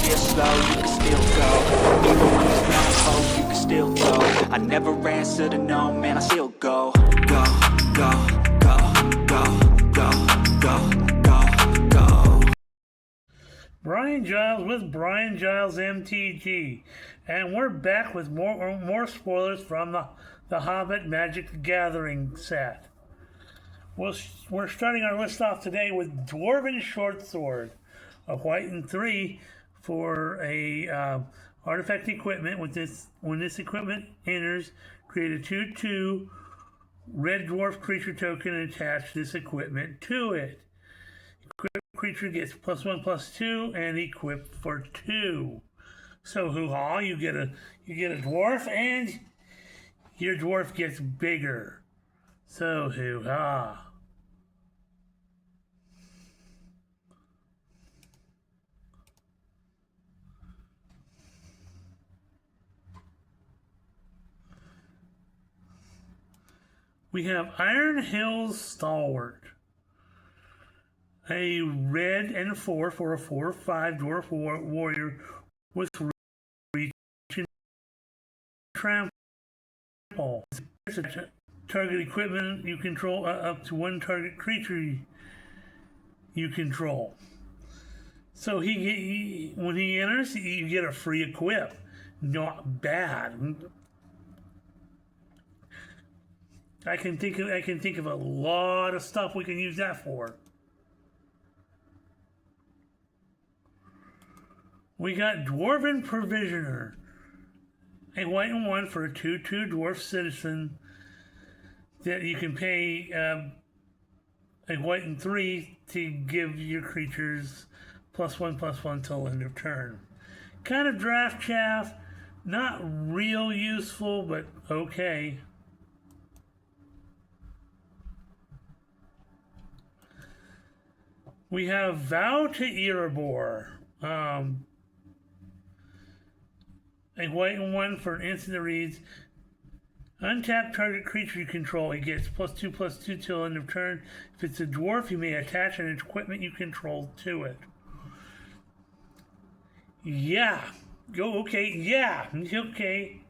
real slow, you can still go. Even when there's no hope, you can still go. I never answer to no, man, I still go. Go, go, go, go, go, go, go, go. Brian Giles with Brian Giles MTG, and we're back with more spoilers from the Hobbit Magic the Gathering set. We're starting our list off today with Dwarven Shortsword, a white and 3 for a artifact equipment. With this, when this equipment enters, create a 2/2 red dwarf creature token and attach this equipment to it. Creature gets +1/+2 and equipped for 2. So hoo-ha, you get a dwarf and your dwarf gets bigger. So hoo-ha. We have Iron Hills Stalwart, a red and 4 for a 4/5 dwarf warrior with reach and trample. Target equipment you control up to one target creature you control. So when he enters, you get a free equip. Not bad. I can think of a lot of stuff we can use that for. We got Dwarven Provisioner, a white and 1 for a 2/2 dwarf citizen that you can pay a white and 3 to give your creatures +1/+1 till end of turn. Kind of draft chaff, not real useful, but okay. We have Vow to Erebor, a white and 1 for an instant that reads, untap target creature you control. It gets +2/+2 till end of turn. If it's a dwarf, you may attach an equipment you control to it. Yeah. Go, okay. Yeah. Okay.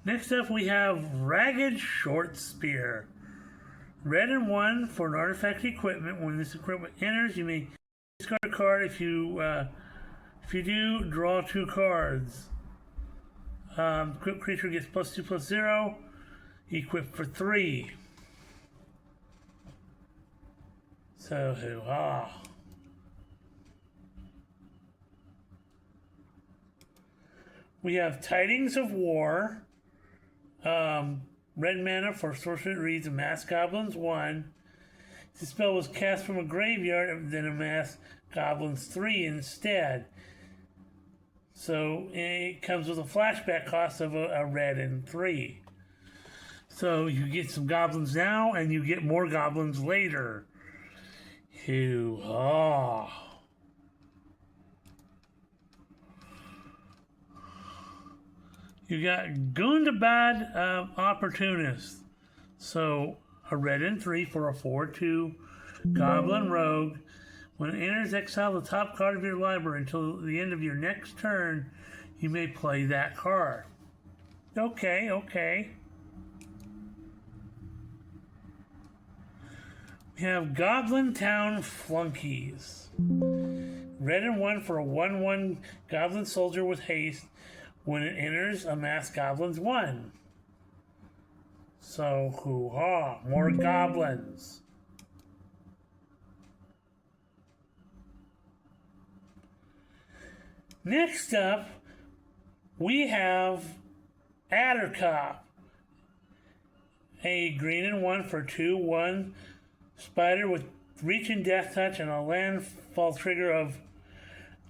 Next up, we have Ragged Short Spear. Red and 1 for an artifact equipment. When this equipment enters, you may discard a card. If you do, draw 2 cards. Equipped creature gets +2/+0. Equipped for 3. So hoo-ha. We have Tidings of War. Red mana for sorcery that reads Amass Goblins 1. The spell was cast from a graveyard, then amass Goblins 3 instead. So it comes with a flashback cost of a red and 3. So you get some goblins now, and you get more goblins later. Hoo-ha. You got Gundabad Opportunist. So a red and 3 for a 4/2 Goblin Rogue. When it enters, exile the top card of your library until the end of your next turn. You may play that card. Okay. We have Goblin Town Flunkies. Red and 1 for a 1/1 Goblin Soldier with haste. When it enters, amass Goblins 1. So, hoo-ha, more goblins. Next up, we have Addercop. A green and 1 for 2/1 spider with reach and death touch and a landfall trigger of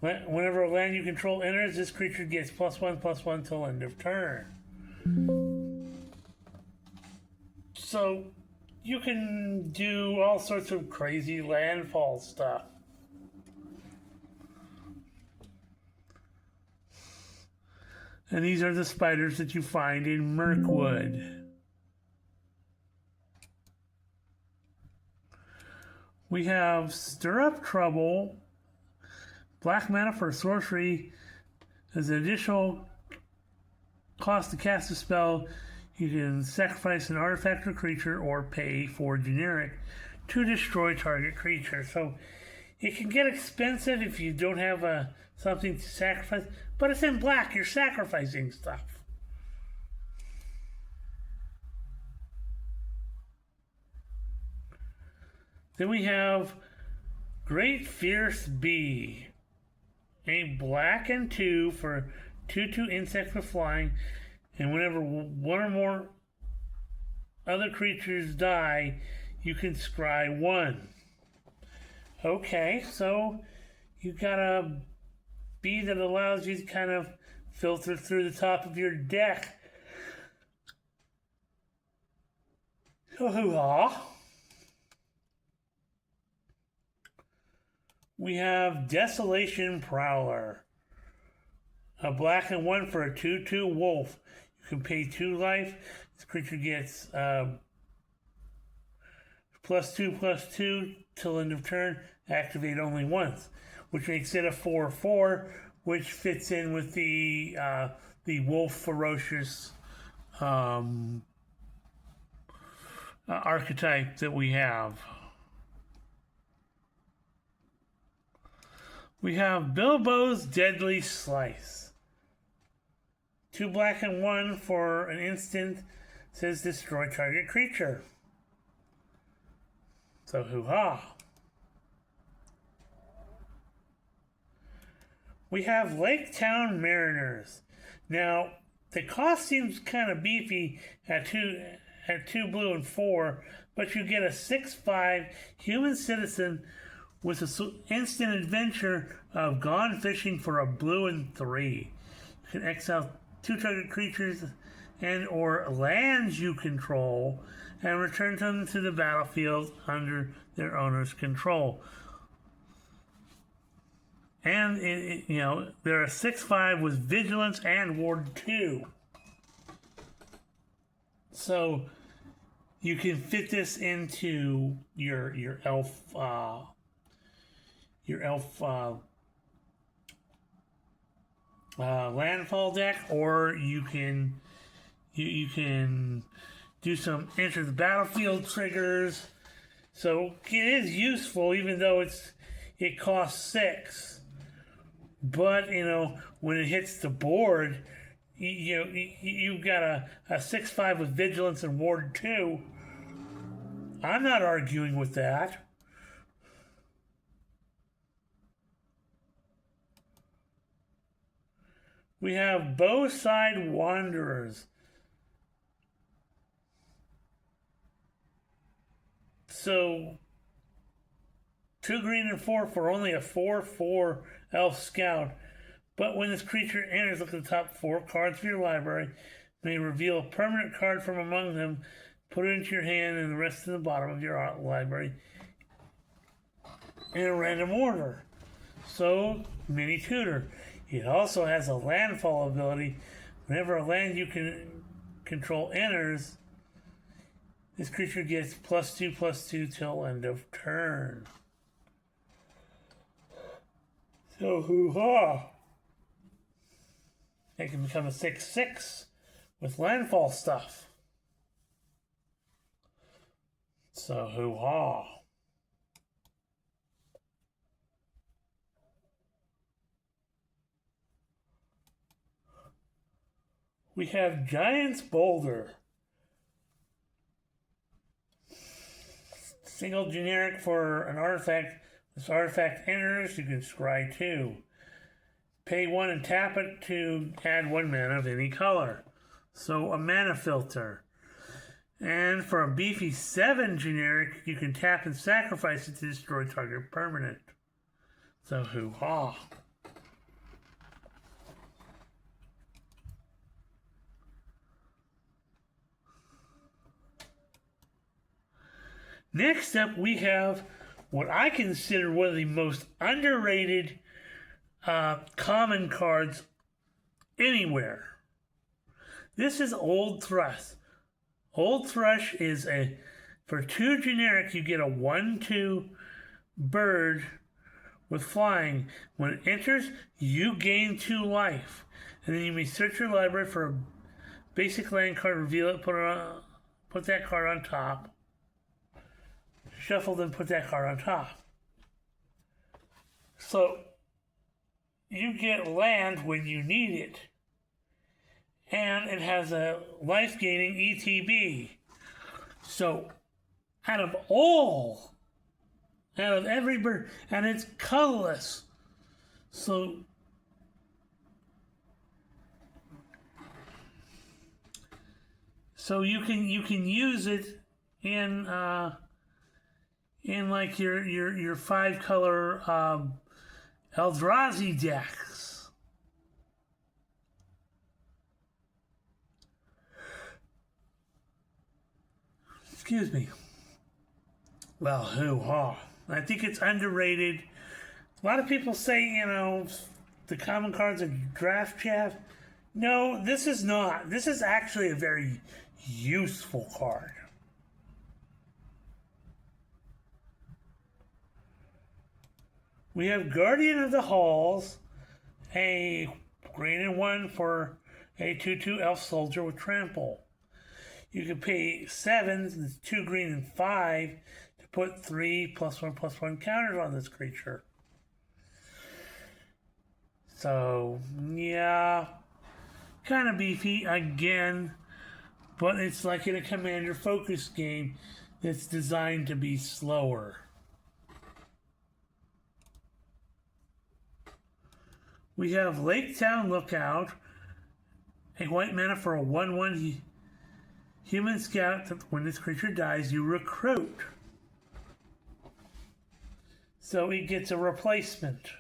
whenever a land you control enters, this creature gets +1/+1 till end of turn. So you can do all sorts of crazy landfall stuff. And these are the spiders that you find in Mirkwood. We have Stir Up Trouble. Black mana for sorcery. As an additional cost to cast a spell, you can sacrifice an artifact or creature or pay for generic to destroy target creature. So it can get expensive if you don't have something to sacrifice, but it's in black. You're sacrificing stuff. Then we have Great Fierce Bee. A black and 2 for 2/2 insect with flying, and whenever one or more other creatures die, you can scry 1. Okay, so you got a bee that allows you to kind of filter through the top of your deck. So hoo-ha. We have Desolation Prowler. A black and 1 for a 2/2 wolf. You can pay 2 life. This creature gets +2/+2 till end of turn. Activate only once, which makes it a 4/4, which fits in with the wolf ferocious archetype that we have. We have Bilbo's Deadly Slice. 2 black and 1 for an instant. Says destroy target creature. So hoo-ha. We have Lake Town Mariners. Now, the cost seems kind of beefy at 2 blue and 4, but you get a 6/5 human citizen with an instant adventure of Gone Fishing for a blue and 3. You can exile 2 target creatures and or lands you control and return them to the battlefield under their owner's control. And they're a 6/5 with Vigilance and Ward 2. So you can fit this into your elf landfall deck, or you can do some enter the battlefield triggers. So it is useful, even though it costs 6. But when it hits the board, you've got a 6/5 with Vigilance and Ward 2. I'm not arguing with that. We have Bowside Wanderers. So 2 green and 4 for only a 4/4 elf scout. But when this creature enters, look at the top 4 cards of your library. You may reveal a permanent card from among them, put it into your hand, and the rest in the bottom of your library in a random order. So, mini tutor. It also has a landfall ability. Whenever a land you can control enters, this creature gets +2/+2 till end of turn. So hoo-ha! It can become a 6/6 with landfall stuff. So hoo-ha! We have Giant's Boulder. Single generic for an artifact. This artifact enters, you can scry 2. Pay 1 and tap it to add 1 mana of any color. So a mana filter. And for a beefy 7 generic, you can tap and sacrifice it to destroy target permanent. So hoo-ha. Next up, we have what I consider one of the most underrated common cards anywhere. This is Old Thrush. Old Thrush is for 2 generic, you get a 1/2 bird with flying. When it enters, you gain 2 life. And then you may search your library for a basic land card, reveal it, put that card on top. Shuffle, then put that card on top. So you get land when you need it. And it has a life-gaining ETB. So out of every bird, and it's colorless. So you can use it in like your 5-color Eldrazi decks. Excuse me. Well, hoo-ha. I think it's underrated. A lot of people say, the common cards are draft chaff. No, this is not. This is actually a very useful card. We have Guardian of the Halls, a green and 1 for a 2/2 elf soldier with trample. You can pay 7, 2 green and 5 to put 3 +1/+1 counters on this creature. So, yeah, kind of beefy again, but it's like in a commander focus game that's designed to be slower. We have Lake Town Lookout, a white mana for a 1/1 human scout that when this creature dies, you recruit. So it gets a replacement.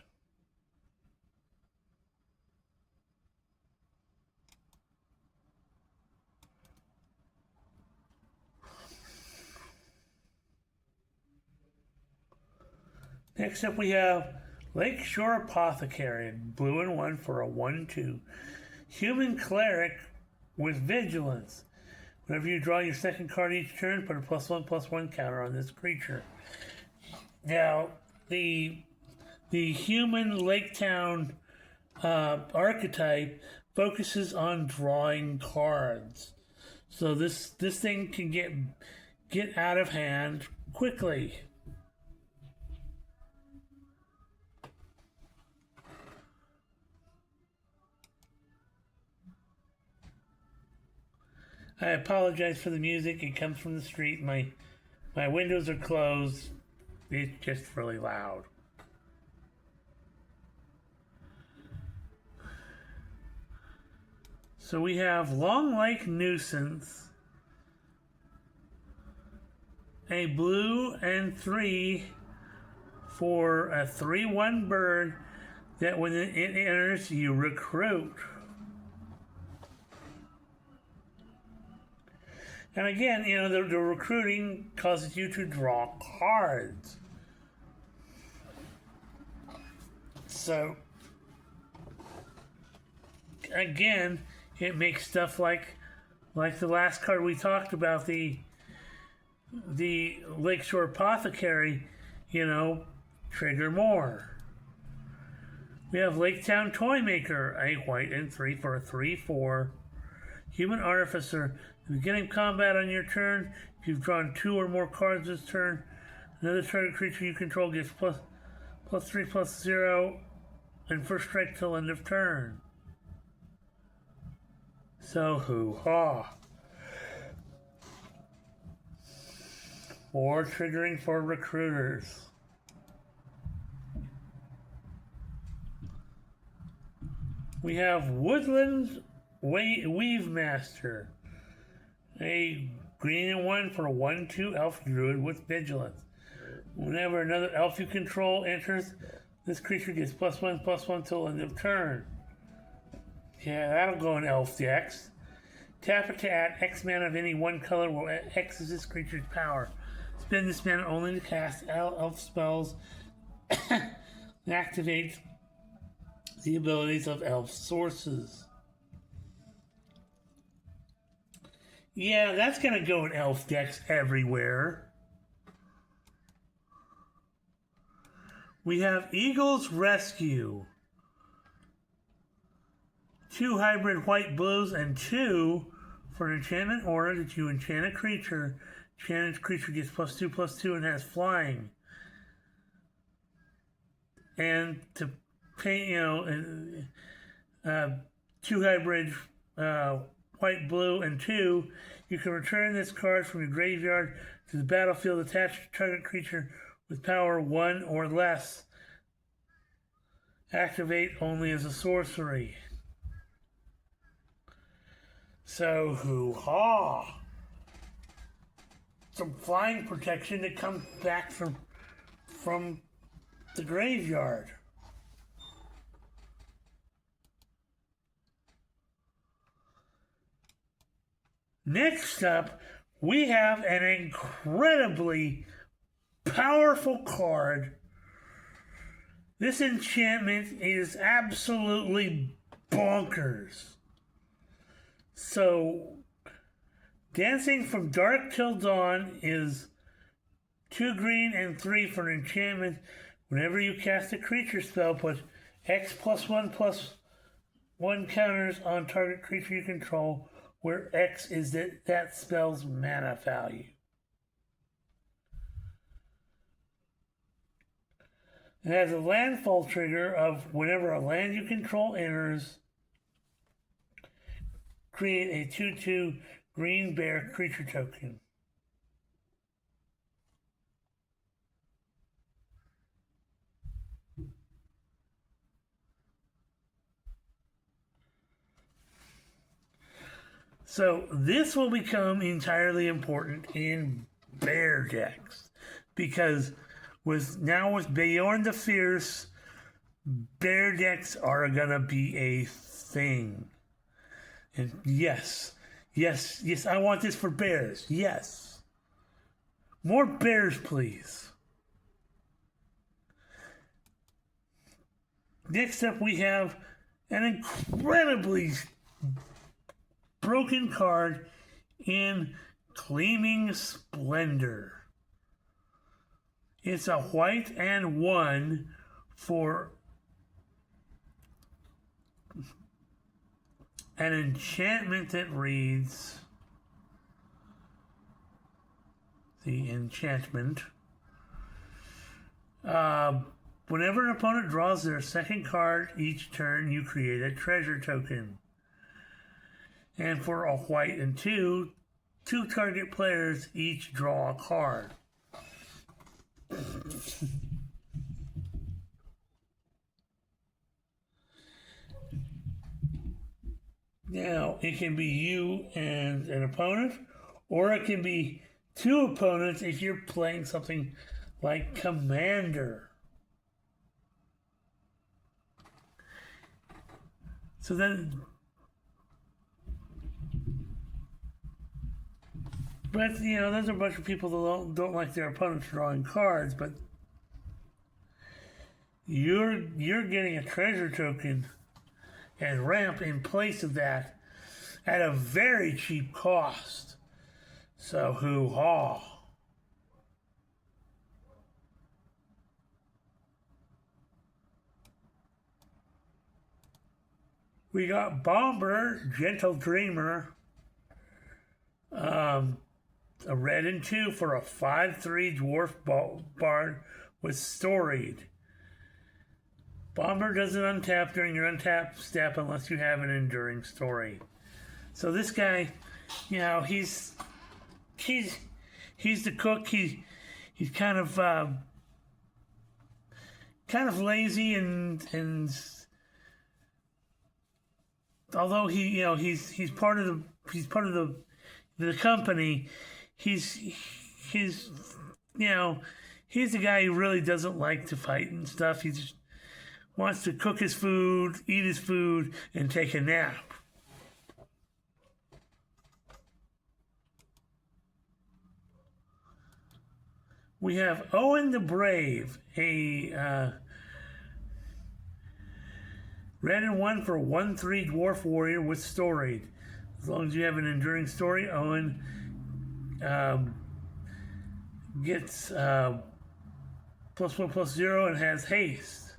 Next up we have Lakeshore Apothecary, blue and 1 for a 1/2 human cleric with vigilance. Whenever you draw your second card each turn, put a +1/+1 counter on this creature. Now, the human Lake Town archetype focuses on drawing cards, so this thing can get out of hand quickly. I apologize for the music. It comes from the street. My windows are closed. It's just really loud. So we have Long Lake Nuisance, a blue and 3 for a 3/1 bird that when it enters, you recruit. And again, the recruiting causes you to draw cards. So, again, it makes stuff like the last card we talked about, the Lakeshore Apothecary, trigger more. We have Lake Town Toymaker, a white and 3 for a 3/4 human artificer. At the beginning of combat on your turn, if you've drawn 2 or more cards this turn, another target creature you control gets +3/+0 and first strike till end of turn. So hoo-ha. More triggering for recruiters. We have Woodland Weave Master, a green and 1 for a 1/2 elf druid with vigilance. Whenever another elf you control enters, this creature gets +1/+1 till end of turn. Yeah, that'll go in elf decks. Tap it to add X mana of any one color where X is this creature's power. Spend this mana only to cast elf spells and activate the abilities of elf sources. Yeah, that's going to go in elf decks everywhere. We have Eagle's Rescue. 2 hybrid white blues and 2 for an enchantment aura that you enchant a creature. Enchanted creature gets +2/+2 and has flying. And to paint, 2 hybrid white, blue, and 2, you can return this card from your graveyard to the battlefield attached to target creature with power 1 or less. Activate only as a sorcery. So, hoo-ha! Some flying protection that comes back from the graveyard. Next up, we have an incredibly powerful card. This enchantment is absolutely bonkers. So, Dancing from Dark Till Dawn is 2 green and 3 for an enchantment. Whenever you cast a creature spell, put X +1/+1 counters on target creature you control, where X is that spell's mana value. It has a landfall trigger of whenever a land you control enters, create a 2/2 green bear creature token. So this will become entirely important in bear decks, because with Bjorn the Fierce, bear decks are gonna be a thing. And yes, I want this for bears. Yes. More bears, please. Next up, we have an incredibly broken card in Gleaming Splendor. It's a white and 1 for an enchantment that reads, the enchantment, whenever an opponent draws their second card each turn, you create a treasure token. And for a white and 2 target players each draw a card. Now, it can be you and an opponent, or it can be 2 opponents if you're playing something like Commander. So then, but there's a bunch of people that don't like their opponents drawing cards, but you're getting a treasure token and ramp in place of that at a very cheap cost. So hoo-ha. We got Bomber, Gentle Dreamer, a red and 2 for a 5/3 dwarf bard with Storied. Bomber doesn't untap during your untap step unless you have an enduring story. So this guy, he's the cook. He's kind of lazy and although he's part of the company, he's the guy who really doesn't like to fight and stuff. He just wants to cook his food, eat his food, and take a nap. We have Owen the Brave, a red and 1 for a 1/3 dwarf warrior with Storied. As long as you have an enduring story, Owen gets +1 +0 and has haste.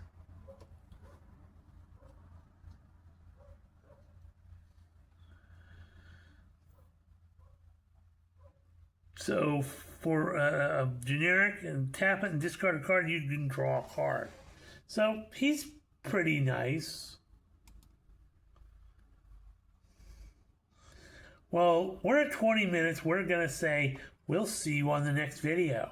So for a generic and tap it and discard a card, you can draw a card. So he's pretty nice. Well, we're at 20 minutes. We're going to say we'll see you on the next video.